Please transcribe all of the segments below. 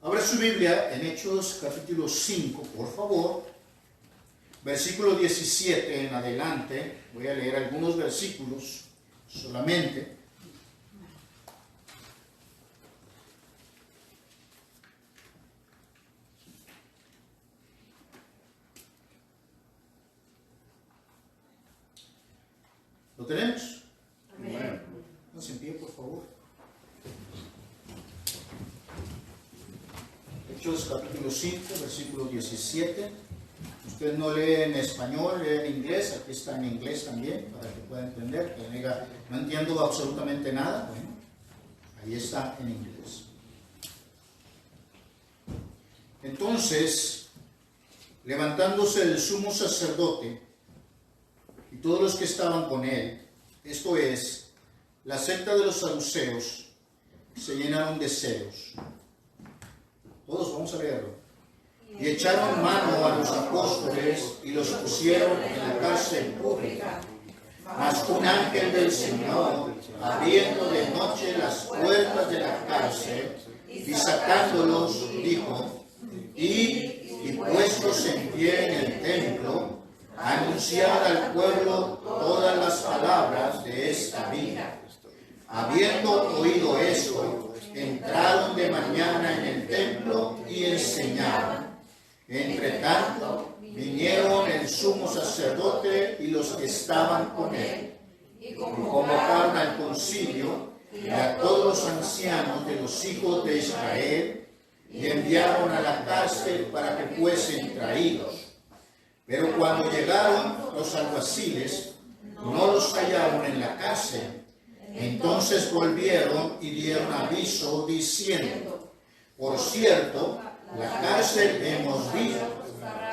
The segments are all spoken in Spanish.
Abra su Biblia en Hechos capítulo 5, por favor. Versículo 17 en adelante. Voy a leer algunos versículos solamente. ¿Lo tenemos? Amén. Pónganse en pie, por favor. Hechos capítulo 5, versículo 17. Usted no lee en español, lee en inglés. Aquí está en inglés también, para que pueda entender. Que diga, no entiendo absolutamente nada. Bueno, ahí está en inglés. Entonces, levantándose el sumo sacerdote y todos los que estaban con él, esto es, la secta de los saduceos, se llenaron de celos. Todos vamos a leerlo. Y echaron mano a los apóstoles y los pusieron en la cárcel pública. Mas un ángel del Señor, abriendo de noche las puertas de la cárcel y sacándolos, dijo: y puestos en pie en el templo, anunciar al pueblo todas las palabras de esta vida. Habiendo oído esto, entraron de mañana en el templo y enseñaban. Entre tanto, vinieron el sumo sacerdote y los que estaban con él, y convocaron al concilio y a todos los ancianos de los hijos de Israel, y enviaron a la cárcel para que fuesen traídos. Pero cuando llegaron los alguaciles, no los hallaron en la cárcel. Entonces volvieron y dieron aviso diciendo: por cierto, la cárcel hemos visto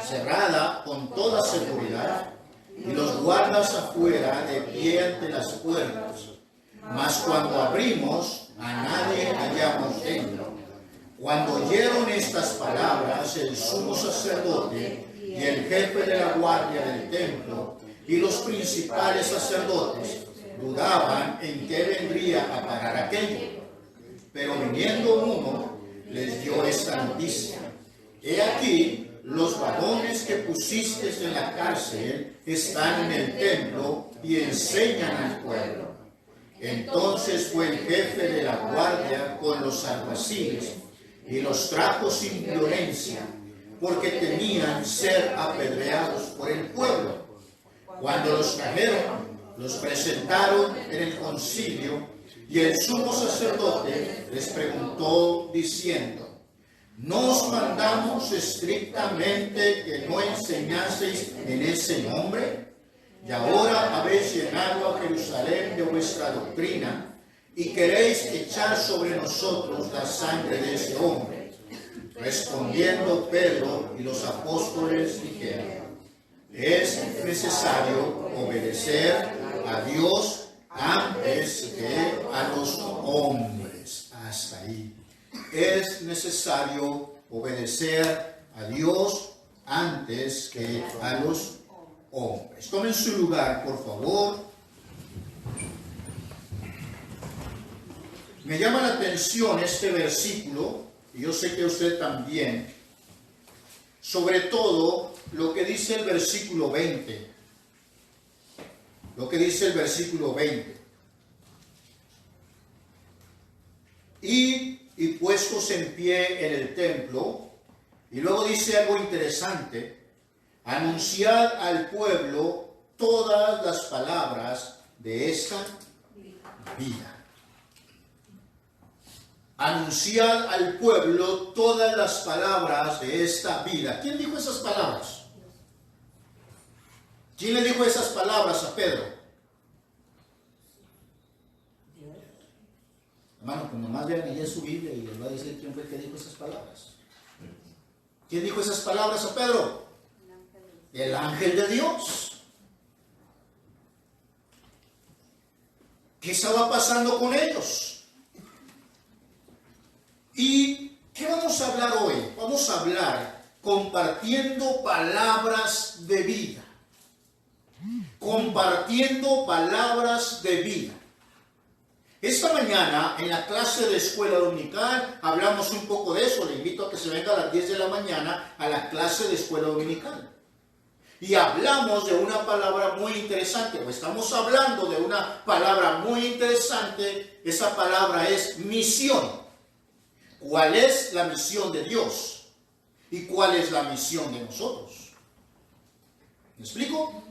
cerrada con toda seguridad, y los guardas afuera de pie ante las puertas. Mas cuando abrimos, a nadie hallamos dentro. Cuando oyeron estas palabras, el sumo sacerdote y el jefe de la guardia del templo y los principales sacerdotes dudaban en qué vendría a parar aquello. Pero viniendo uno, les dio esta noticia: he aquí, los varones que pusiste en la cárcel están en el templo y enseñan al pueblo. Entonces fue el jefe de la guardia con los alguaciles y los trajo sin violencia, porque temían ser apedreados por el pueblo. Cuando los trajeron, los presentaron en el concilio, y el sumo sacerdote les preguntó diciendo: ¿no os mandamos estrictamente que no enseñaseis en ese nombre? Y ahora habéis llenado a Jerusalén de vuestra doctrina, y queréis echar sobre nosotros la sangre de ese hombre. Respondiendo Pedro y los apóstoles dijeron: es necesario obedecer a Dios antes que a los hombres. Hasta ahí. Es necesario obedecer a Dios antes que a los hombres. Tomen su lugar, por favor. Me llama la atención este versículo, y yo sé que usted también, sobre todo lo que dice el versículo 20. Lo que dice el versículo 20. Y puestos en pie en el templo, y luego dice algo interesante: anunciad al pueblo todas las palabras de esta vida. Anunciad al pueblo todas las palabras de esta vida. ¿Quién dijo esas palabras? ¿Quién le dijo esas palabras a Pedro? Hermano, pues nomás vean ahí en su Biblia y les va a decir quién fue el que dijo esas palabras. ¿Quién dijo esas palabras a Pedro? El ángel de Dios. ¿Qué estaba pasando con ellos? ¿Y qué vamos a hablar hoy? Vamos a hablar compartiendo palabras de vida. Compartiendo palabras de vida. Esta mañana, en la clase de escuela dominical, hablamos un poco de eso. Le invito a que se venga a las 10 de la mañana a la clase de escuela dominical. Y hablamos de una palabra muy interesante, o estamos hablando de una palabra muy interesante. Esa palabra es misión. ¿Cuál es la misión de Dios? ¿Y cuál es la misión de nosotros? ¿Me explico?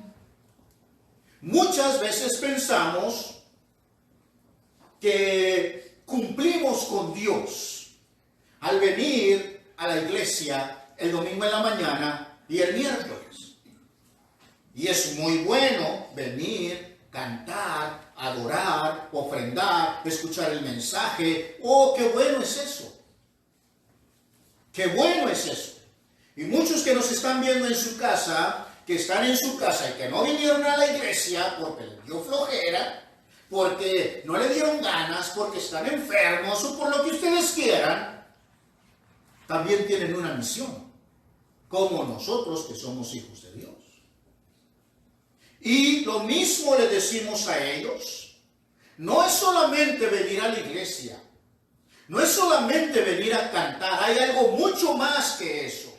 Muchas veces pensamos que cumplimos con Dios al venir a la iglesia el domingo en la mañana y el miércoles. Y es muy bueno venir, cantar, adorar, ofrendar, escuchar el mensaje. ¡Oh, qué bueno es eso! ¡Qué bueno es eso! Y muchos que nos están viendo en su casa, que están en su casa y que no vinieron a la iglesia porque les dio flojera, porque no le dieron ganas, porque están enfermos o por lo que ustedes quieran, también tienen una misión, como nosotros que somos hijos de Dios. Y lo mismo le decimos a ellos. No es solamente venir a la iglesia, no es solamente venir a cantar, hay algo mucho más que eso.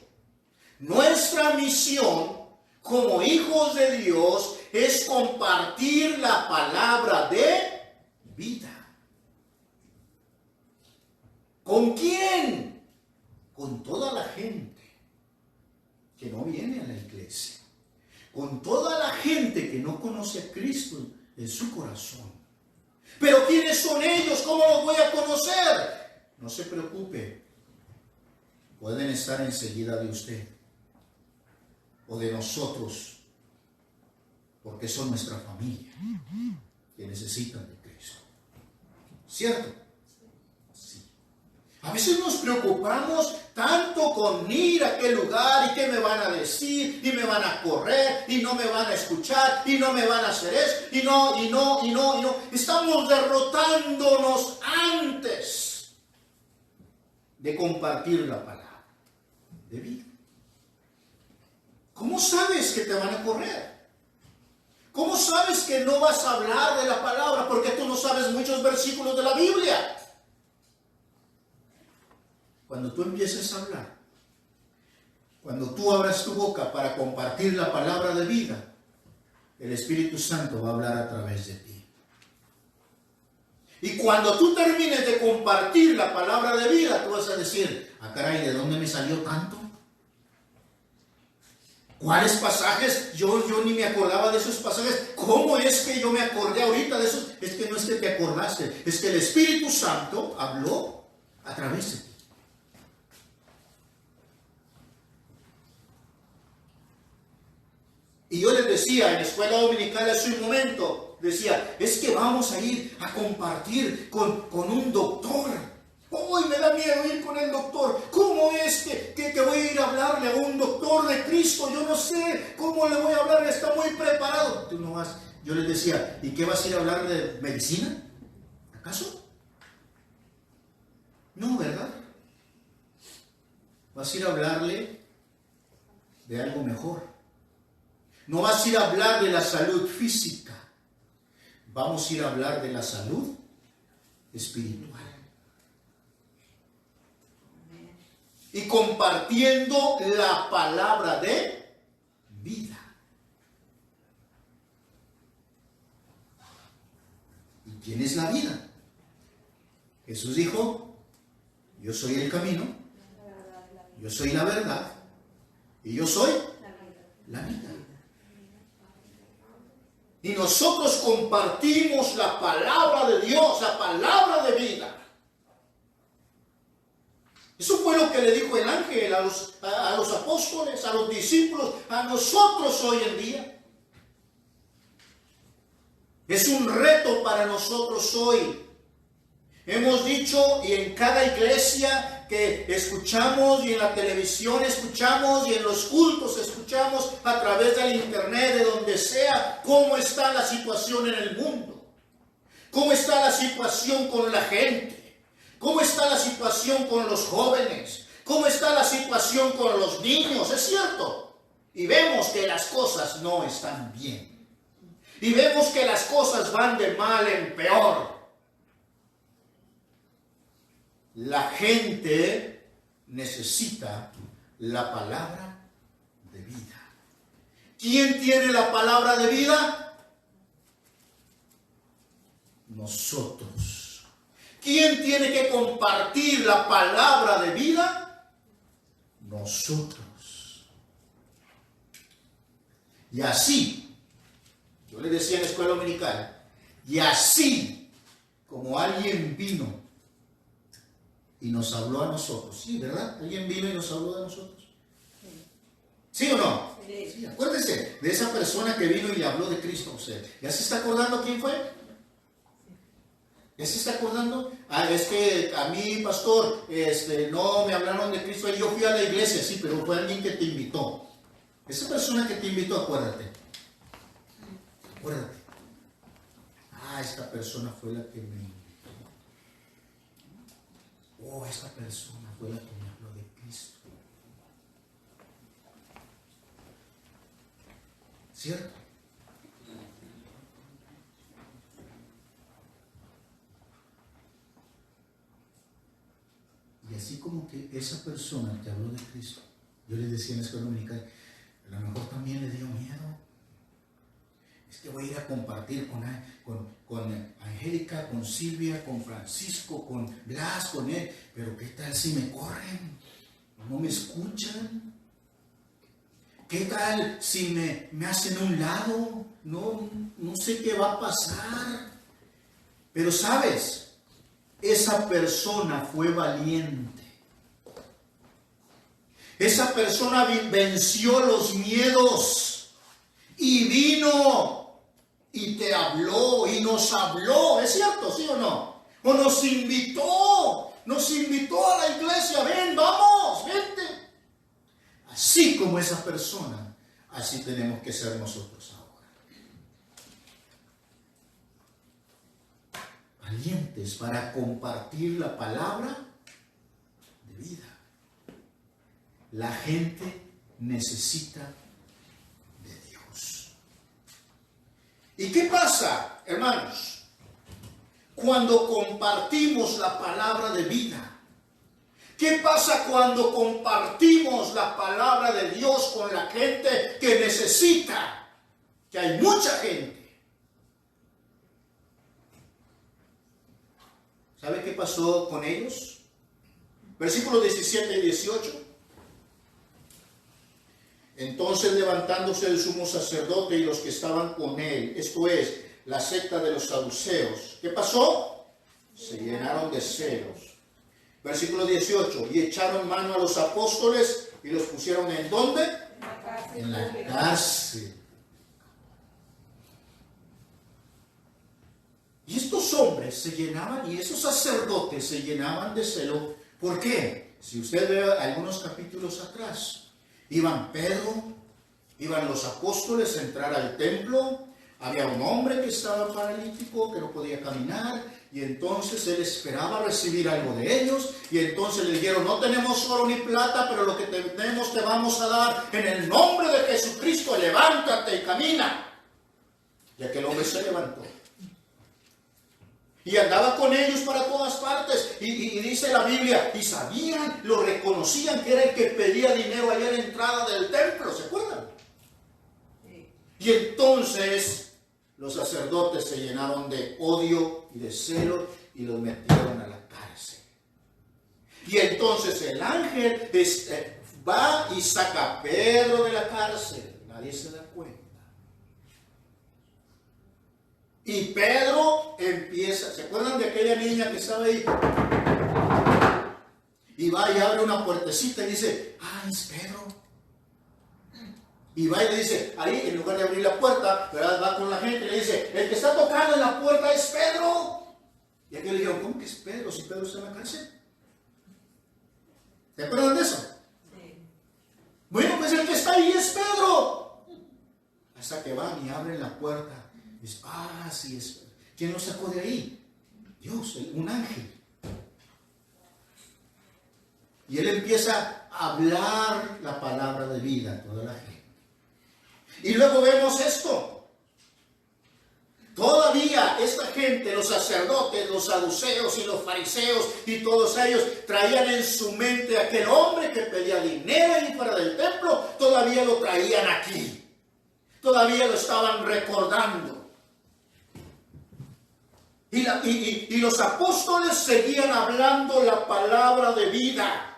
Nuestra misión como hijos de Dios es compartir la palabra de vida. ¿Con quién? Con toda la gente que no viene a la iglesia. Con toda la gente que no conoce a Cristo en su corazón. Pero ¿quiénes son ellos? ¿Cómo los voy a conocer? No se preocupe. Pueden estar enseguida de usted o de nosotros, porque son nuestra familia que necesitan de Cristo. ¿Cierto? Sí. A veces nos preocupamos tanto con ir a aquel lugar y qué me van a decir y me van a correr y no me van a escuchar y no me van a hacer eso y no. Estamos derrotándonos antes de compartir la palabra de vida. ¿Cómo sabes que te van a correr? ¿Cómo sabes que no vas a hablar de la palabra? Porque tú no sabes muchos versículos de la Biblia. Cuando tú empieces a hablar, cuando tú abras tu boca para compartir la palabra de vida, el Espíritu Santo va a hablar a través de ti. Y cuando tú termines de compartir la palabra de vida, tú vas a decir, ah, caray, ¿de dónde me salió tanto? ¿Cuáles pasajes? Yo ni me acordaba de esos pasajes. ¿Cómo es que yo me acordé ahorita de esos? Es que no es que te acordaste, es que el Espíritu Santo habló a través de ti. Y yo les decía en la escuela dominical hace un momento, decía, es que vamos a ir a compartir con un doctor. ¡Uy, me da miedo ir con el doctor! ¿Cómo es que voy a ir a hablarle a un doctor de Cristo? Yo no sé cómo le voy a hablar, está muy preparado. Tú no vas. Yo les decía, ¿y qué vas a ir a hablar de medicina? ¿Acaso? No, ¿verdad? Vas a ir a hablarle de algo mejor. No vas a ir a hablar de la salud física. Vamos a ir a hablar de la salud espiritual. Y compartiendo la palabra de vida. ¿Y quién es la vida? Jesús dijo, yo soy el camino, yo soy la verdad y yo soy la vida. Y nosotros compartimos la palabra de Dios, la palabra de vida. Eso fue lo que le dijo el ángel a los apóstoles, a los discípulos, a nosotros hoy en día. Es un reto para nosotros hoy. Hemos dicho, y en cada iglesia que escuchamos, y en la televisión escuchamos, y en los cultos escuchamos, a través del internet, de donde sea, cómo está la situación en el mundo. Cómo está la situación con la gente. ¿Cómo está la situación con los jóvenes? ¿Cómo está la situación con los niños? Es cierto. Y vemos que las cosas no están bien. Y vemos que las cosas van de mal en peor. La gente necesita la palabra de vida. ¿Quién tiene la palabra de vida? Nosotros. ¿Quién tiene que compartir la palabra de vida? Nosotros. Y así, yo le decía en la escuela dominical, y así como alguien vino y nos habló a nosotros. Sí, ¿verdad? Alguien vino y nos habló a nosotros. ¿Sí o no? Sí, acuérdense de esa persona que vino y le habló de Cristo a usted. ¿Ya se está acordando quién fue? ¿Ya se está acordando? Es que a mí, pastor, no me hablaron de Cristo. Yo fui a la iglesia, sí, pero fue alguien que te invitó. Esa persona que te invitó, acuérdate. Acuérdate. Esta persona fue la que me invitó. Esta persona fue la que me habló de Cristo. ¿Cierto? Y así como que esa persona que habló de Cristo, yo le decía en la escuela dominical, a lo mejor también le dio miedo. Es que voy a ir a compartir con Angélica, con Silvia, con Francisco, con Blas, con él. Pero ¿qué tal si me corren? ¿No me escuchan? ¿Qué tal si me hacen a un lado? No sé qué va a pasar. Pero ¿sabes? Esa persona fue valiente. Esa persona venció los miedos y vino y te habló y nos habló. ¿Es cierto, sí o no? O nos invitó a la iglesia. Ven, vamos, vente. Así como esa persona, así tenemos que ser nosotros ahora. Valientes para compartir la palabra de vida. La gente necesita de Dios. ¿Y qué pasa, hermanos? Cuando compartimos la palabra de vida. ¿Qué pasa cuando compartimos la palabra de Dios con la gente que necesita? Que hay mucha gente. ¿Sabe qué pasó con ellos? Versículos 17 y 18. Entonces levantándose el sumo sacerdote y los que estaban con él, esto es, la secta de los saduceos, ¿qué pasó? Se llenaron de celos. Versículo 18, y echaron mano a los apóstoles y los pusieron ¿en dónde? En la cárcel. Y estos hombres se llenaban, y esos sacerdotes se llenaban de celo. ¿Por qué? Si usted ve algunos capítulos atrás, iban Pedro, iban los apóstoles a entrar al templo. Había un hombre que estaba paralítico, que no podía caminar, y entonces él esperaba recibir algo de ellos, y entonces le dijeron, no tenemos oro ni plata, pero lo que tenemos te vamos a dar, en el nombre de Jesucristo, levántate y camina. Y aquel hombre se levantó. Y andaba con ellos para todas partes, y dice la Biblia, y sabían, lo reconocían que era el que pedía dinero allá en la entrada del templo, ¿se acuerdan? Y entonces los sacerdotes se llenaron de odio y de celo y los metieron a la cárcel. Y entonces el ángel va y saca a Pedro de la cárcel. Nadie se da cuenta. Y Pedro empieza, ¿se acuerdan de aquella niña que estaba ahí? Y va y abre una puertecita y dice, es Pedro. Y va y le dice, ahí en lugar de abrir la puerta, ¿verdad? Va con la gente y le dice, el que está tocando en la puerta es Pedro. Y aquí le dijeron, ¿cómo que es Pedro si Pedro está en la cárcel? ¿Se acuerdan de eso? Sí. Bueno, pues el que está ahí es Pedro. Hasta que van y abren la puerta. Y dice, sí es Pedro. ¿Quién lo sacó de ahí? Dios, un ángel. Y él empieza a hablar la palabra de vida a toda la gente. Y luego vemos esto. Toda todavía esta gente, los sacerdotes, los saduceos y los fariseos y todos ellos traían en su mente aquel hombre que pedía dinero ahí fuera del templo, todavía lo traían aquí. Todavía lo estaban recordando. Y los apóstoles seguían hablando la palabra de vida.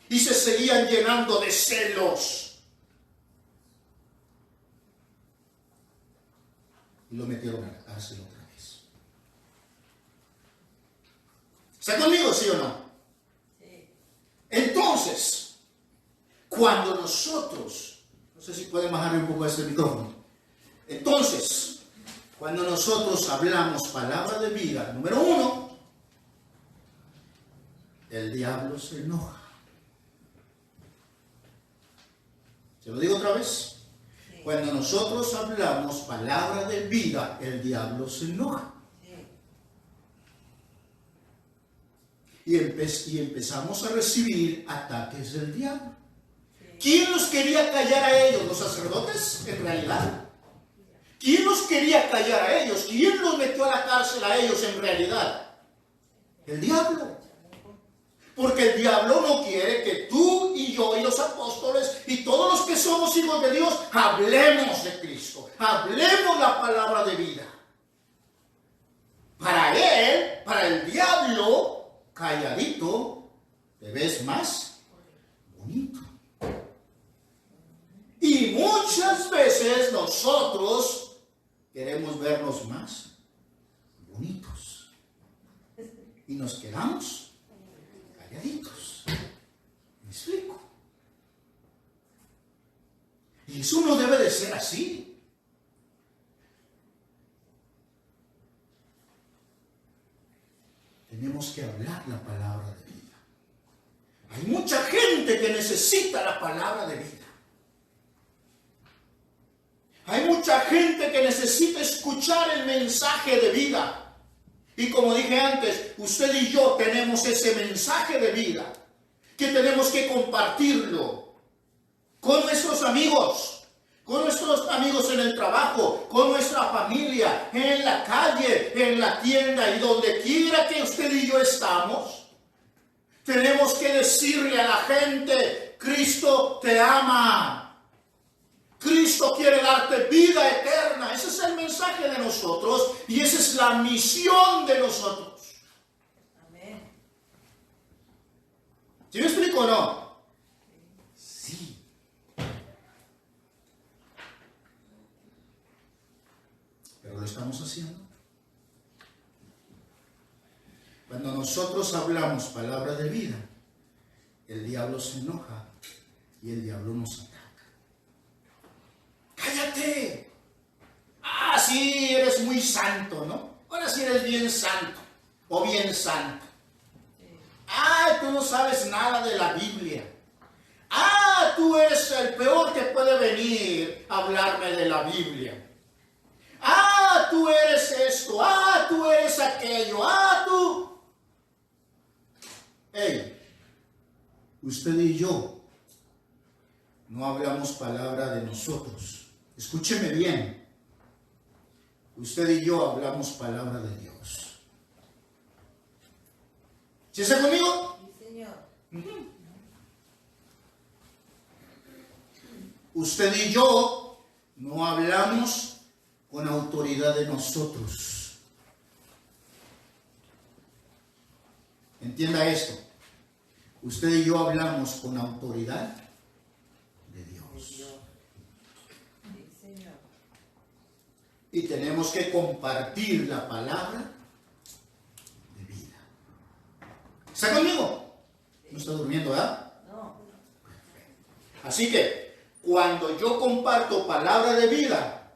Y se seguían llenando de celos. Y lo metieron a la cárcel otra vez. ¿Está conmigo, sí o no? Sí. Entonces, cuando nosotros, no sé si pueden bajarle un poco a este micrófono. Entonces, cuando nosotros hablamos palabra de vida, número 1, el diablo se enoja. ¿Se lo digo otra vez? Sí. Cuando nosotros hablamos palabra de vida, el diablo se enoja. Sí. Y empezamos a recibir ataques del diablo. Sí. ¿Quién los quería callar a ellos? ¿Los sacerdotes? En realidad. ¿Quién los quería callar a ellos? ¿Quién los metió a la cárcel a ellos en realidad? El diablo. Porque el diablo no quiere que tú y yo y los apóstoles y todos los que somos hijos de Dios hablemos de Cristo. Hablemos la palabra de vida. Para él, para el diablo, calladito, te ves más bonito. Y muchas veces nosotros queremos vernos más bonitos. Y nos quedamos calladitos. ¿Me explico? Y eso no debe de ser así. Tenemos que hablar la palabra de vida. Hay mucha gente que necesita la palabra de vida. Hay mucha gente que necesita escuchar el mensaje de vida. Y como dije antes, usted y yo tenemos ese mensaje de vida que tenemos que compartirlo con nuestros amigos en el trabajo, con nuestra familia, en la calle, en la tienda y donde quiera que usted y yo estamos. Tenemos que decirle a la gente, Cristo te ama. Cristo quiere darte vida eterna. Ese es el mensaje de nosotros y esa es la misión de nosotros. Amén. ¿Sí me explico o no? Sí. Pero lo estamos haciendo. Cuando nosotros hablamos palabra de vida, el diablo se enoja y el diablo nos ataca. ¡Cállate! Ah, sí, eres muy santo, ¿no? Ahora sí eres bien santo o bien santo. Ah, tú no sabes nada de la Biblia. Ah, tú eres el peor que puede venir a hablarme de la Biblia. Ah, tú eres esto. Ah, tú eres aquello. Ah, tú. Hey, usted y yo no hablamos palabra de nosotros. Escúcheme bien. Usted y yo hablamos palabra de Dios. ¿Sí está conmigo? Sí, Señor. Usted y yo no hablamos con autoridad de nosotros. Entienda esto. Usted y yo hablamos con autoridad de Dios. Y tenemos que compartir la palabra de vida. ¿Está conmigo? ¿No está durmiendo, verdad? No. Así que, cuando yo comparto palabra de vida,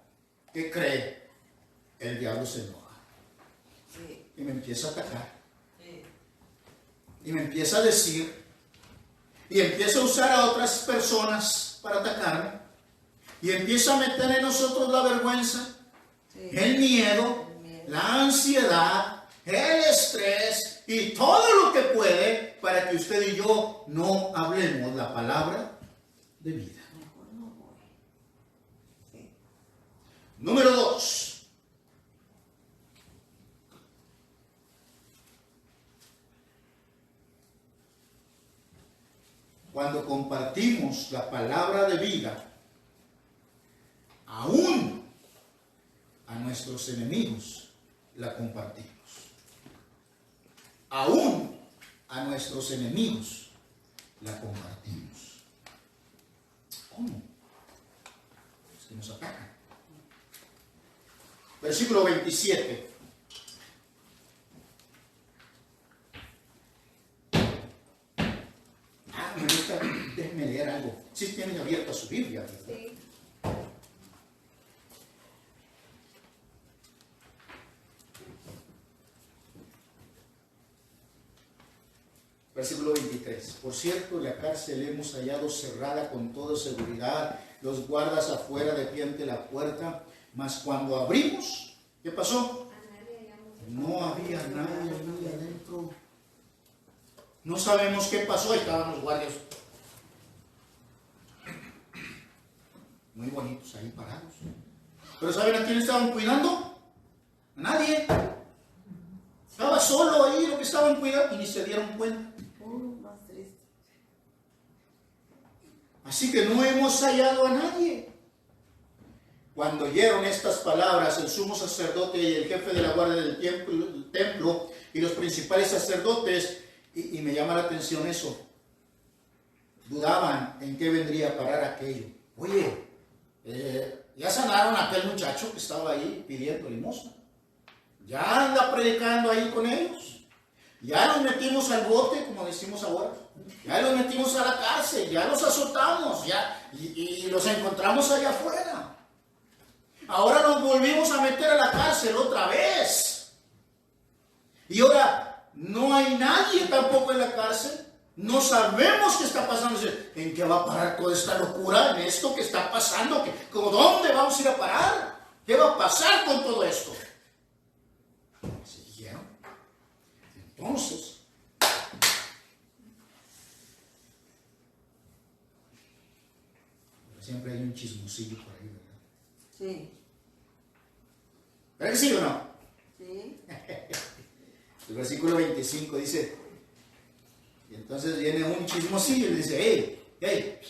¿qué cree? El diablo se enoja. Sí. Y me empieza a atacar. Sí. Y me empieza a decir, y empieza a usar a otras personas para atacarme. Y empieza a meter en nosotros la vergüenza. Sí. El miedo, la ansiedad, el estrés y todo lo que puede para que usted y yo no hablemos la palabra de vida. Sí. Número 2. compartimos la palabra de vida, aún a nuestros enemigos la compartimos. Aún a nuestros enemigos la compartimos. ¿Cómo? Es que nos atacan. Versículo 27. Me gusta, déjenme leer algo. Si tienen abierta su Biblia, ¿verdad? Sí. Versículo 23. Por cierto, la cárcel hemos hallado cerrada con toda seguridad, los guardas afuera de pie ante la puerta, mas cuando abrimos, ¿qué pasó? No había nadie ahí adentro. No sabemos qué pasó, ahí estaban los guardias. Muy bonitos ahí parados. Pero ¿saben a quién estaban cuidando? A nadie. Estaba solo ahí lo que estaban cuidando y ni se dieron cuenta. Más triste. Así que no hemos hallado a nadie. Cuando oyeron estas palabras, el sumo sacerdote y el jefe de la guardia del templo y los principales sacerdotes, y me llama la atención eso, dudaban en qué vendría a parar aquello. Oye, ya sanaron a aquel muchacho que estaba ahí pidiendo limosna. Ya anda predicando ahí con ellos. Ya los metimos al bote, como decimos ahora. Ya los metimos a la cárcel, ya los azotamos, y los encontramos allá afuera. Ahora nos volvimos a meter a la cárcel otra vez. Y ahora no hay nadie tampoco en la cárcel. No sabemos qué está pasando. ¿En qué va a parar toda esta locura? ¿En esto que está pasando? ¿Dónde vamos a ir a parar? ¿Qué va a pasar con todo esto? ¿Se dijeron? Entonces, siempre hay un chismosillo por ahí, ¿verdad? Sí. ¿Verdad que sí o no? Sí. El versículo 25 dice, y entonces viene un chismosillo y le dice, hey,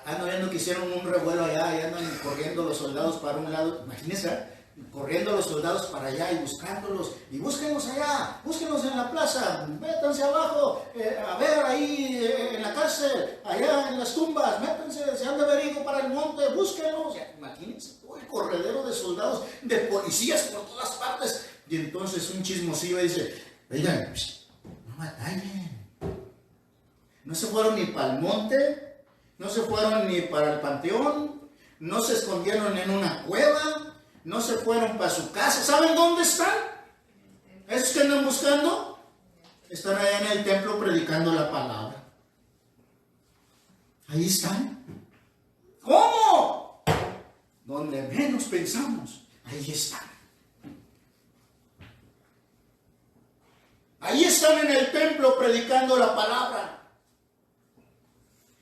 ando viendo que hicieron un revuelo allá y andan corriendo los soldados para un lado, imagínense, corriendo los soldados para allá y buscándolos, y búsquenlos allá, búsquenlos en la plaza, métanse abajo, a ver ahí en la cárcel, allá en las tumbas, métanse, se han de haber ido para el monte, búsquenlos, imagínense, todo el corredero de soldados, de policías por todas partes, y entonces un chismosillo dice, oigan, no batallen, no se fueron ni para el monte, no se fueron ni para el panteón, no se escondieron en una cueva, no se fueron para su casa. ¿Saben dónde están? Esos que andan buscando están allá en el templo predicando la palabra. Ahí están. ¿Cómo? Donde menos pensamos, ahí están. Ahí están en el templo predicando la palabra.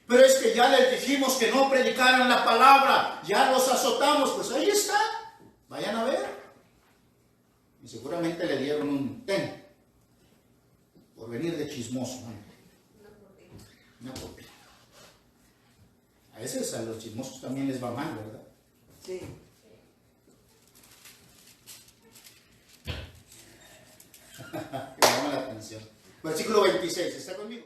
Pero es que ya les dijimos que no predicaran la palabra, ya los azotamos, pues ahí está. Vayan a ver. Y seguramente le dieron un ten por venir de chismoso, ¿no? Una propina. A veces a los chismosos también les va mal, ¿verdad? Sí. Me llama la atención. Versículo 26, ¿está conmigo?